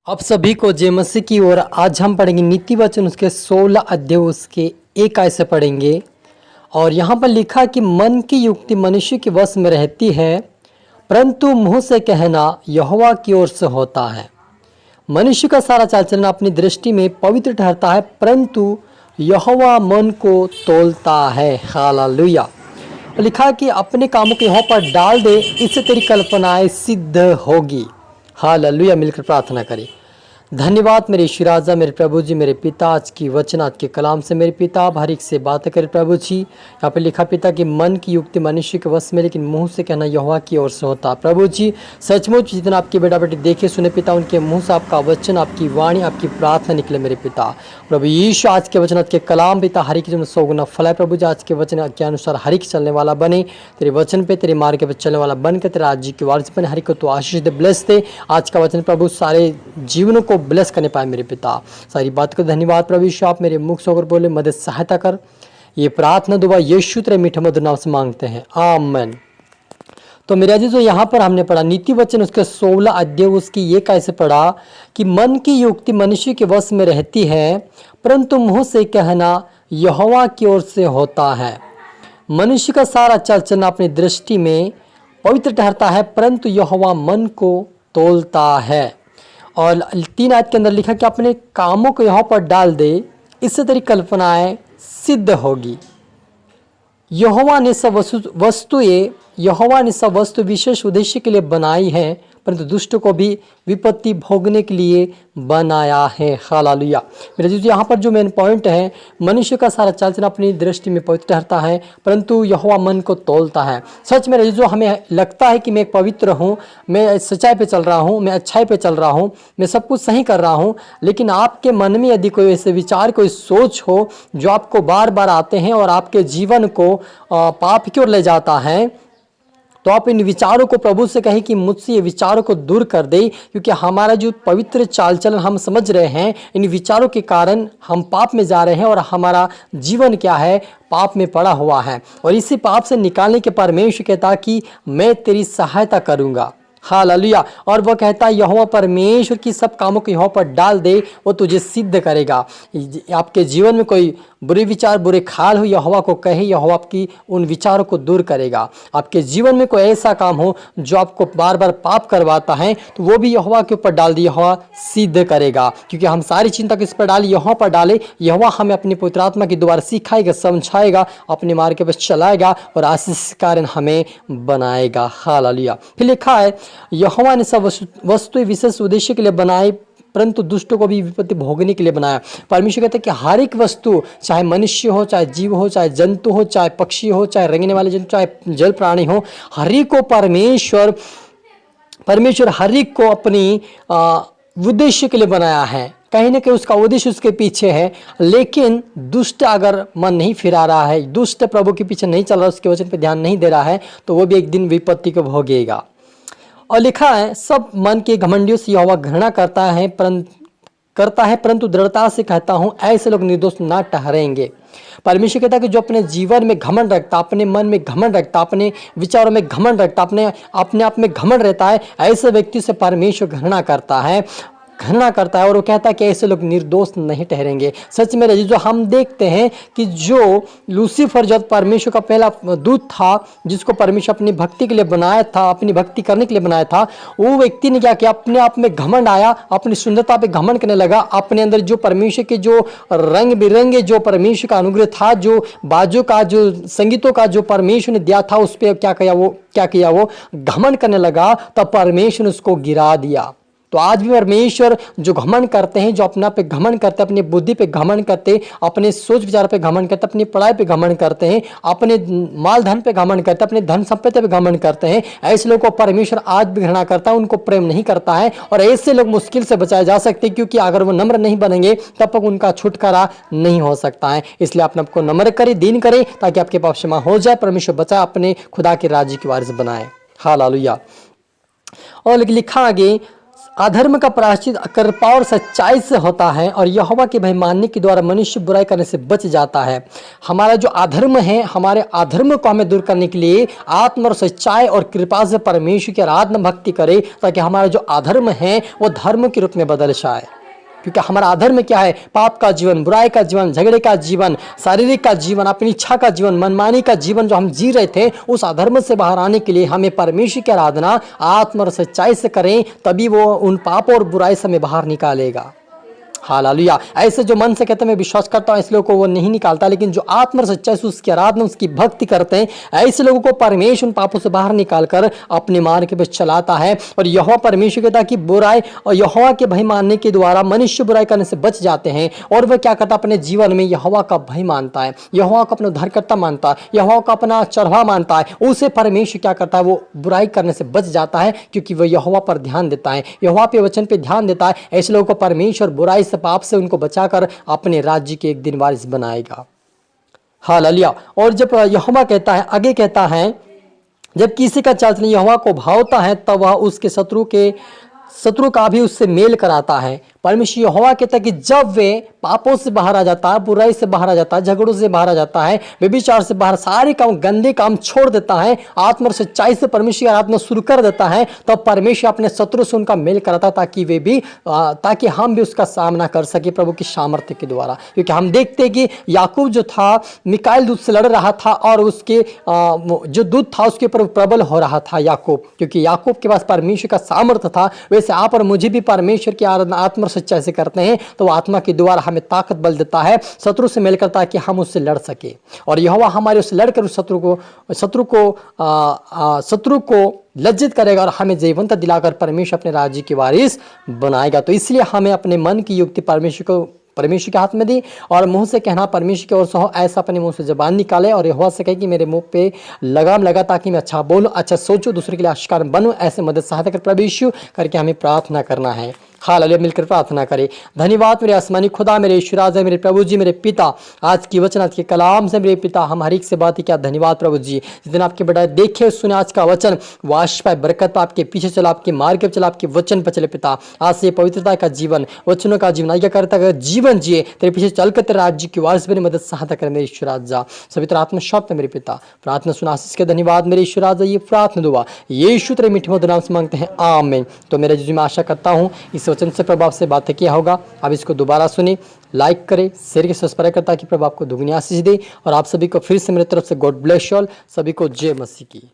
आप सभी को जय मसीह की ओर। आज हम पढ़ेंगे नीति वचन उसके 16 अध्याय उसके 1 आयत से पढ़ेंगे। और यहाँ पर लिखा कि मन की युक्ति मनुष्य के वश में रहती है, परंतु मुंह से कहना यहोवा की ओर से होता है। मनुष्य का सारा चाल चलन अपनी दृष्टि में पवित्र ठहरता है, परंतु यहोवा मन को तोलता है। हालेलुया। लिखा कि अपने कामों को यहोवा पर डाल दे, इससे तेरी कल्पनाएं सिद्ध होगी। हालेलुया। मिलकर प्रार्थना करें। धन्यवाद मेरे ईश्वर राजा, मेरे प्रभु जी, मेरे पिता, आज की वचन आज के कलाम से मेरे पिता आप हर एक से बातें करें प्रभु जी। यहाँ पे लिखा पिता कि मन की युक्ति मनुष्य के वश में, लेकिन मुंह से कहना यहोवा की ओर से होता। प्रभु जी सचमुच जितना आपके बेटा बेटी देखे सुने पिता, उनके मुंह से आपका वचन, आपकी वाणी, आपकी प्रार्थना निकले मेरे पिता। प्रभु यीशु आज के वचन आज के कलाम पिता हर एक जीवन 100 गुना फलाए प्रभु जी। आज के वचन के अनुसार हर एक चलने वाला बने, तेरे वचन पे तेरे मार्ग पे चलने वाला बनकर तेरा राज्य की वारिस बने। हर एक को तो आशीष दे, ब्लेस दे। आज का वचन प्रभु सारे जीवनों को ब्लेस करने पाए मेरे पिता। सारी बात को धन्यवाद प्रभु यीशु, आप मेरे मुख से होकर बोले, मदद सहायता कर। ये प्रार्थना दुआ यीशु तेरे मीठे मधुर नाम से मांगते हैं, आमीन। तो मेरा जी जो यहाँ पर हमने पढ़ा नीति वचन उसके 16 अध्याय उसकी ये कैसे पढ़ा कि मन की युक्ति मनुष्य के वश में रहती है, परंतु मुंह से कहना यहोवा की ओर से होता है। मनुष्य का सारा चल चलना अपनी दृष्टि में पवित्र ठहरता है, परंतु यहोवा मन को तोलता है। और 3 आयत के अंदर लिखा कि अपने कामों को यहाँ पर डाल दे, इससे तेरी कल्पनाएं सिद्ध होगी। यहोवा ने सब वस्तु विशेष उद्देश्य के लिए बनाई है, परंतु दुष्ट को भी विपत्ति भोगने के लिए बनाया है। हालेलुया। मेरे जी यहाँ पर जो मेन पॉइंट है, मनुष्य का सारा चाल चलन अपनी दृष्टि में पवित्र ठहरता है, परंतु यहोवा मन को तोलता है। सच मेरे जो हमें लगता है कि मैं पवित्र हूँ, मैं सच्चाई पे चल रहा हूँ, मैं अच्छाई पे चल रहा हूँ, मैं सब कुछ सही कर रहा हूँ, लेकिन आपके मन में यदि कोई ऐसे विचार, कोई सोच हो जो आपको बार बार आते हैं और आपके जीवन को पाप की ओर ले जाता है, तो आप इन विचारों को प्रभु से कहें कि मुझसे ये विचारों को दूर कर दे, क्योंकि हमारा जो पवित्र चाल चलन हम समझ रहे हैं, इन विचारों के कारण हम पाप में जा रहे हैं और हमारा जीवन क्या है, पाप में पड़ा हुआ है। और इसी पाप से निकालने के परमेश्वर कहता कि मैं तेरी सहायता करूंगा। हालेलुया। और वह कहता है यहोवा परमेश्वर की सब कामों को यहोवा पर डाल दे, वो तुझे सिद्ध करेगा। आपके जीवन में कोई बुरे विचार, बुरे ख्याल हो, यहोवा को कहे, यहोवा आपकी उन विचारों को दूर करेगा। आपके जीवन में कोई ऐसा काम हो जो आपको बार बार पाप करवाता है, तो वो भी यहोवा के ऊपर डाल दे, यहोवा सिद्ध करेगा। क्योंकि हम सारी चिंता किस पर डालें, यहोवा पर डाले। यहोवा हमें अपनी पवित्र आत्मा की द्वारा सिखाएगा, समझाएगा, अपने मार्ग पर चलाएगा और आशीष के कारण हमें बनाएगा। हालेलुया। फिर लिखा है यहोवा ने सब वस्तु विशेष उद्देश्य के लिए बनाए, परंतु दुष्टों को भी विपत्ति भोगने के लिए बनाया। परमेश्वर कहते हैं कि हर एक वस्तु, चाहे मनुष्य हो, चाहे जीव हो, चाहे जंतु हो, चाहे पक्षी हो, चाहे रेंगने वाले जंतु, चाहे जल प्राणी हो, हर एक को परमेश्वर हर एक को अपनी उद्देश्य के लिए बनाया है। कहीं ना कहीं उसका उद्देश्य उसके पीछे है, लेकिन दुष्ट अगर मन नहीं फिरा रहा है, दुष्ट प्रभु के पीछे नहीं चल रहा, उसके वचन पर ध्यान नहीं दे रहा है, तो वो भी एक दिन विपत्ति को भोगेगा। और लिखा है सब मन के घमंडियों से यहोवा घृणा करता है, परंतु दृढ़ता से कहता हूं ऐसे लोग निर्दोष ना ठहरेंगे। परमेश्वर कहता है कि जो अपने जीवन में घमंड रखता, अपने मन में घमंड रखता, अपने विचारों में घमंड रखता, अपने आप में घमंड रहता है, ऐसे व्यक्ति से परमेश्वर घृणा करता है और वो कहता है कि ऐसे लोग निर्दोष नहीं ठहरेंगे। सच में जो हम देखते हैं कि जो लूसीफर जो परमेश्वर का पहला दूत था, जिसको परमेश्वर अपनी भक्ति के लिए बनाया था, अपनी भक्ति करने के लिए बनाया था, वो व्यक्ति ने क्या किया, अपने आप में घमंड आया, अपनी सुंदरता पे घमंड करने लगा। अपने अंदर जो परमेश्वर के जो रंग बिरंगे जो परमेश्वर का अनुग्रह था, जो बाजों का, जो संगीतों का जो परमेश्वर ने दिया था, उस पर क्या किया वो घमंड करने लगा, तब परमेश्वर ने उसको गिरा दिया। तो आज भी परमेश्वर जो घमंड करते हैं, जो अपना पे घमंड करते हैं, अपनी बुद्धि पे घमंड करते, अपने सोच विचार पे घमंड करते, अपनी पढ़ाई पे घमंड करते हैं, अपने माल धन पे घमंड करते हैं, अपने धन संपत्ति पे घमंड करते हैं, ऐसे लोगों को परमेश्वर आज भी घृणा करता है, उनको प्रेम नहीं करता है। और ऐसे लोग मुश्किल से बचाए जा सकते हैं, क्योंकि अगर वो नम्र नहीं बनेंगे तब तक उनका छुटकारा नहीं हो सकता है। इसलिए अपने आपको नम्र करें, दीन करें, ताकि आपके पाप क्षमा हो जाए, परमेश्वर बचाए, अपने खुदा के राज्य की वारिस बनाए। हालेलुया। और लिखा आगे अधर्म का प्रायश्चित कृपा और सच्चाई से होता है और यहोवा के भय मानने के द्वारा मनुष्य बुराई करने से बच जाता है। हमारा जो अधर्म है, हमारे अधर्म को हमें दूर करने के लिए आत्मा और सच्चाई और कृपा से परमेश्वर की आराधना भक्ति करें, ताकि हमारा जो अधर्म है वो धर्म के रूप में बदल जाए। क्योंकि हमारा अधर्म क्या है? पाप का जीवन, बुराई का जीवन, झगड़े का जीवन, शारीरिक का जीवन, अपनी इच्छा का जीवन, मनमानी का जीवन जो हम जी रहे थे, उस अधर्म से बाहर आने के लिए हमें परमेश्वर की आराधना आत्मा और सच्चाई से करें, तभी वो उन पाप और बुराई से हमें बाहर निकालेगा। हालेलुया। ऐसे जो मन से कहते हैं मैं विश्वास करता हूँ, ऐसे लोगों को वो नहीं निकालता, लेकिन जो आत्मा और सच्चाई से उसकी आराधना, उसकी भक्ति करते हैं, ऐसे लोगों को परमेश्वर उन पापों से बाहर निकालकर अपने मार्ग पे चलाता है। और यहोवा परमेश्वर कहता है कि बुराई और यहोवा के भय मानने के द्वारा मनुष्य बुराई करने से बच जाते हैं। और वह क्या करता है? अपने जीवन में यहोवा का भय मानता है, यहोवा को अपना उद्धारकर्ता मानता है, यहोवा को अपना चरवाहा मानता है, उसे परमेश्वर क्या करता है? वो बुराई करने से बच जाता है, क्योंकि वह यहोवा पर ध्यान देता है, यहोवा के वचन पे ध्यान देता है। ऐसे लोगों को परमेश्वर बुराई से, पाप से उनको बचाकर अपने राज्य के एक दिन वारिस बनाएगा। हालेलुया। और जब यहोवा कहता है, आगे कहता है, जब किसी का चाल यहोवा को भावता है तब वह उसके शत्रु का भी उससे मेल कराता है। परमेश्वर यहोवा कहता है कि जब वे पापों से बाहर आ जाता है, बुराई से बाहर आ जाता है, झगड़ों से बाहर आ जाता है, व्यभिचार से बाहर, सारे काम, गंदे काम छोड़ देता है, आत्मा और सच्चाई से परमेश्वर की आराधना शुरू कर देता है, तब परमेश्वर अपने शत्रु से उनका मेल कराता है, ताकि हम भी उसका सामना कर सके प्रभु की सामर्थ्य के द्वारा। क्योंकि हम देखते हैं कि याकूब जो था, मिकाइल दूत से लड़ रहा था और उसके जो दूत था उसके ऊपर प्रबल हो रहा था याकूब, क्योंकि याकूब के पास परमेश्वर का सामर्थ्य था। वैसे आप और मुझे भी परमेश्वर की आराधना आत्मा सच्चाई से करते हैं, तो आत्मा के द्वारा हमें ताकत बल देता है, शत्रु से मेल करता है कि हम उससे लड़ सके। और यहोवा हमारे उससे लड़कर उस शत्रु को लज्जित करेगा और हमें जयवंता दिलाकर परमेश्वर अपने राज्य की वारिस बनाएगा। तो इसलिए हमें अपने मन की युक्ति परमेश्वर के हाथ में दी और मुंह से कहना परमेश्वर की ओर से हो, ऐसा अपने मुंह से जबान निकाले और यहोवा से कहे कि मेरे मुंह पे लगाम लगा, ताकि मैं अच्छा बोलूं, अच्छा सोचूं, दूसरे के लिए आशीष बनूं। ऐसे मदद सहायता कर प्रभु यीशु करके हमें प्रार्थना करना है। हालेलुया। मिलकर प्रार्थना करें। धन्यवाद मेरे आसमानी खुदा, मेरे ईश्वर राजा, मेरे प्रभु जी, मेरे पिता, आज की वचन, आज के कलाम से मेरे पिता हम हर एक से बात किया। धन्यवाद प्रभु जी, जिस दिन आपके बड़ा देखे सुने आज का वचन, वाश पाए, बरकत पाए, आपके पीछे चला, आपके मार्ग पे चला, आपके वचन पर चले पिता। आज से पवित्रता का जीवन, वचनों का जीवन, आज्ञा करता कर जीवन जिए, तेरे पीछे चलकर तेरे राज्य की वारिस बने, मदद सहायता कर मेरे ईश्वर राजा। सभी तरह आत्मा शब्द मेरे पिता, प्रार्थना सुना आशीष के धन्यवाद मेरे ईश्वर राजा। ये प्रार्थना दुआ यीशु तेरे मीठे मधुर नाम से मांगते हैं, आमीन। तो मेरे जी मैं आशा करता हूँ इस वचन से प्रभाव से बातें किया होगा। अब इसको दोबारा सुने, लाइक करें, शेयर के सब्सक्राइब करता कि प्रभु आपको दुगनी आशीष दे। और आप सभी को फिर से मेरी तरफ से गॉड ब्लेस यू ऑल। सभी को जय मसीह की।